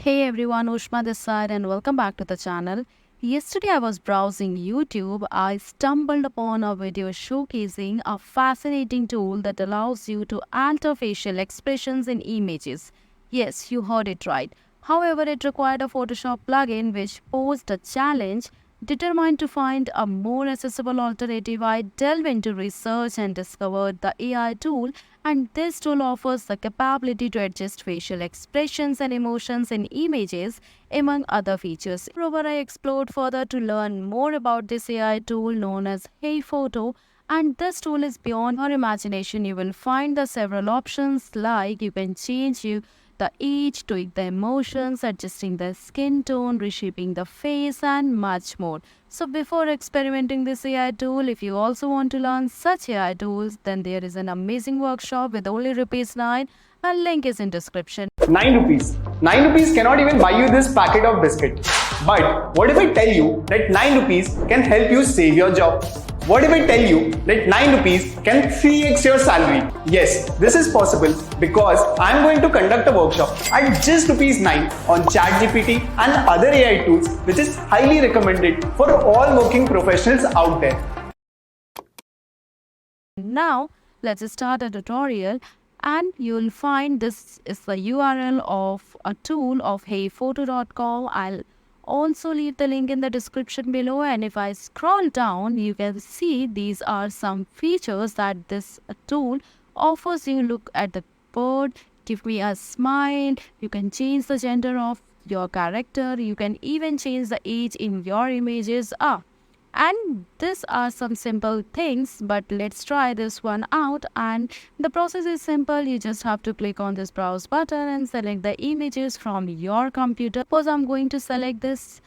Hey everyone, Ushma this side and welcome back to the channel. Yesterday I was browsing YouTube. I stumbled upon a video showcasing a fascinating tool that allows you to alter facial expressions in images. Yes, you heard it right. However, it required a Photoshop plugin which posed a challenge. Determined to find a more accessible alternative, I delved into research and discovered the AI tool, and this tool offers the capability to adjust facial expressions and emotions in images, among other features. Moreover, I explored further to learn more about this AI tool known as heyphoto, and this tool is beyond your imagination. You will find the several options like you can change the age, tweak the emotions, adjusting the skin tone, reshaping the face, and much more. So, before experimenting this AI tool, if you also want to learn such AI tools, then there is an amazing workshop with only rupees 9. A link is in description. 9 rupees. 9 rupees cannot even buy you this packet of biscuit. But what if I tell you that 9 rupees can help you save your job? What if I tell you that 9 rupees can 3x your salary? Yes, this is possible because I am going to conduct a workshop at just rupees 9 on Chat GPT and other AI tools, which is highly recommended for all working professionals out there. Now, let's start a tutorial, and you'll find this is the URL of a tool of heyphoto.com. I'll also leave the link in the description below, and if I scroll down, you can see these are some features that this tool offers you. Look at the bird, give me a smile, you can change the gender of your character, you can even change the age in your images. And these are some simple things, but let's try this one out. And the process is simple. You just have to click on this browse button and select the images from your computer. Suppose I'm going to select this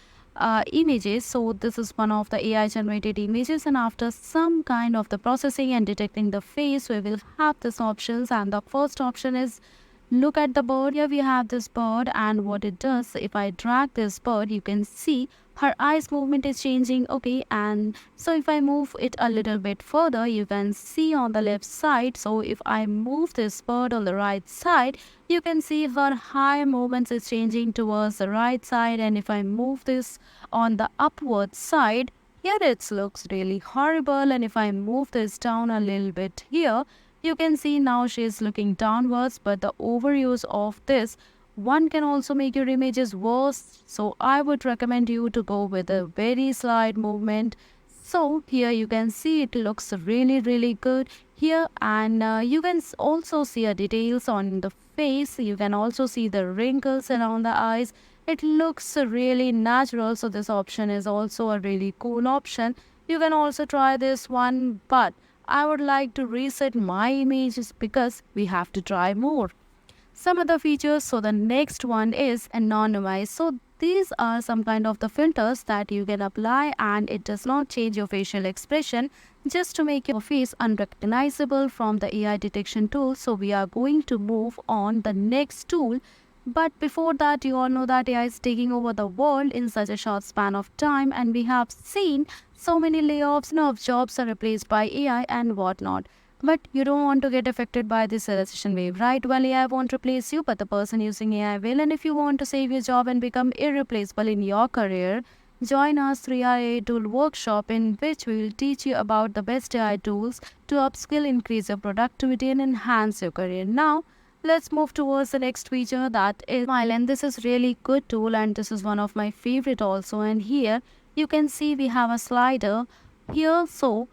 images. So this is one of the AI generated images, and after some kind of the processing and detecting the face, we will have these options. And the first option is look at the bird. Here we have this bird, and what it does, if I drag this bird, you can see her eyes movement is changing. Okay, and so if I move it a little bit further, you can see on the left side. So if I move this bird on the right side, you can see her eye movements is changing towards the right side. And if I move this on the upward side, here it looks really horrible. And if I move this down a little bit here, you can see now she is looking downwards. But the overuse of this one can also make your images worse, so I would recommend you to go with a very slight movement. So here you can see it looks really good here, and you can also see the details on the face. You can also see the wrinkles around the eyes. It looks really natural, so this option is also a really cool option. You can also try this one, but I would like to reset my images because we have to try more. Some other features. So the next one is anonymize. So these are some kind of the filters that you can apply, and it does not change your facial expression, just to make your face unrecognizable from the AI detection tool. So we are going to move on the next tool. But before that, you all know that AI is taking over the world in such a short span of time, and we have seen so many layoffs. Jobs are replaced by AI and whatnot. But you don't want to get affected by this recession wave, right? Well, AI won't replace you, but the person using AI will. And if you want to save your job and become irreplaceable in your career, join our 3-hour AI tool workshop, in which we will teach you about the best AI tools to upskill, increase your productivity, and enhance your career. Now, let's move towards the next feature, that is Smile. And this is really good tool, and this is one of my favorite also. And here you can see we have a slider here. So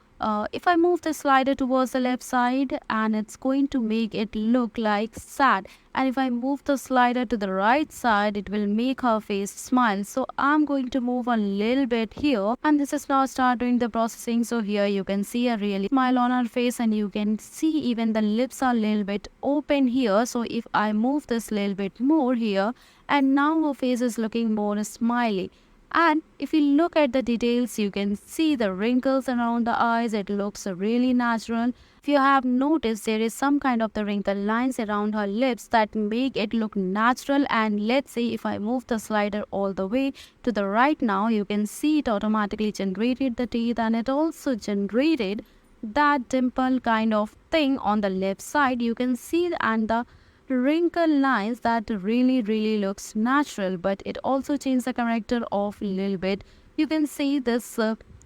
if I move the slider towards the left side, and it's going to make it look like sad, and if I move the slider to the right side, it will make her face smile. So I'm going to move a little bit here, and this is now start doing the processing. So here you can see a really smile on her face, and you can see even the lips are a little bit open here. So if I move this little bit more here, and now her face is looking more smiley. And if you look at the details, you can see the wrinkles around the eyes. It looks really natural. If you have noticed, there is some kind of the wrinkle lines around her lips that make it look natural. And let's say if I move the slider all the way to the right now, you can see it automatically generated the teeth, and it also generated that dimple kind of thing on the left side. You can see, and the wrinkle lines that really looks natural, but it also changed the character of a little bit. You can see this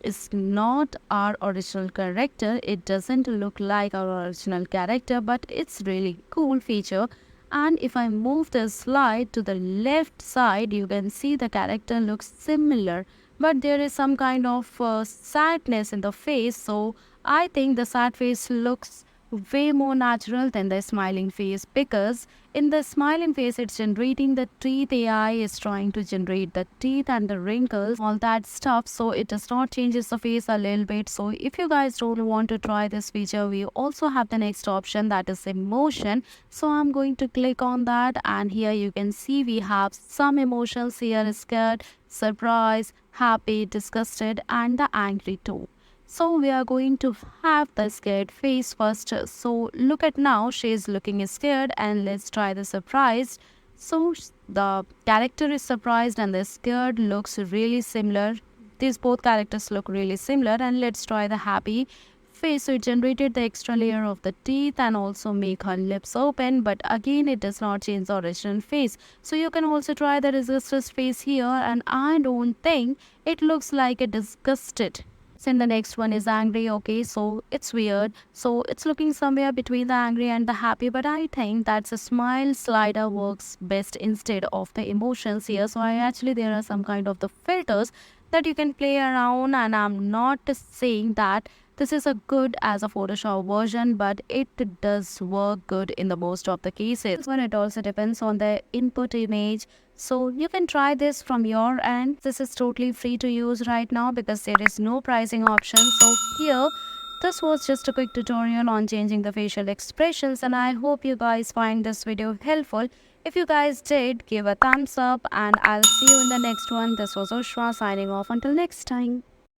is not our original character. It doesn't look like our original character, but it's really cool feature. And if I move the slide to the left side, you can see the character looks similar, but there is some kind of sadness in the face. So I think the sad face looks way more natural than the smiling face, because in the smiling face it's generating the teeth. AI is trying to generate the teeth and the wrinkles, all that stuff, so it does not changes the face a little bit. So if you guys don't want to try this feature, we also have the next option, that is emotion. So I'm going to click on that, and here you can see we have some emotions here: scared, surprised, happy, disgusted, and the angry too. So we are going to have the scared face first. So look at now, she is looking scared, and let's try the surprised. So the character is surprised and the scared looks really similar. These both characters look really similar. And let's try the happy face. So it generated the extra layer of the teeth and also make her lips open, but again it does not change the original face. So you can also try the disgusted face here, and I don't think it looks like a disgusted. Then the next one is angry. Okay, so it's weird. So it's looking somewhere between the angry and the happy, but I think that's a smile slider works best instead of the emotions here. So I actually, there are some kind of the filters that you can play around, and I'm not saying that this is a good as a Photoshop version, but it does work good in the most of the cases. When it also depends on the input image. So you can try this from your end. This is totally free to use right now because there is no pricing option. So here, this was just a quick tutorial on changing the facial expressions, and I hope you guys find this video helpful. If you guys did, give a thumbs up, and I'll see you in the next one. This was Ushra signing off. Until next time.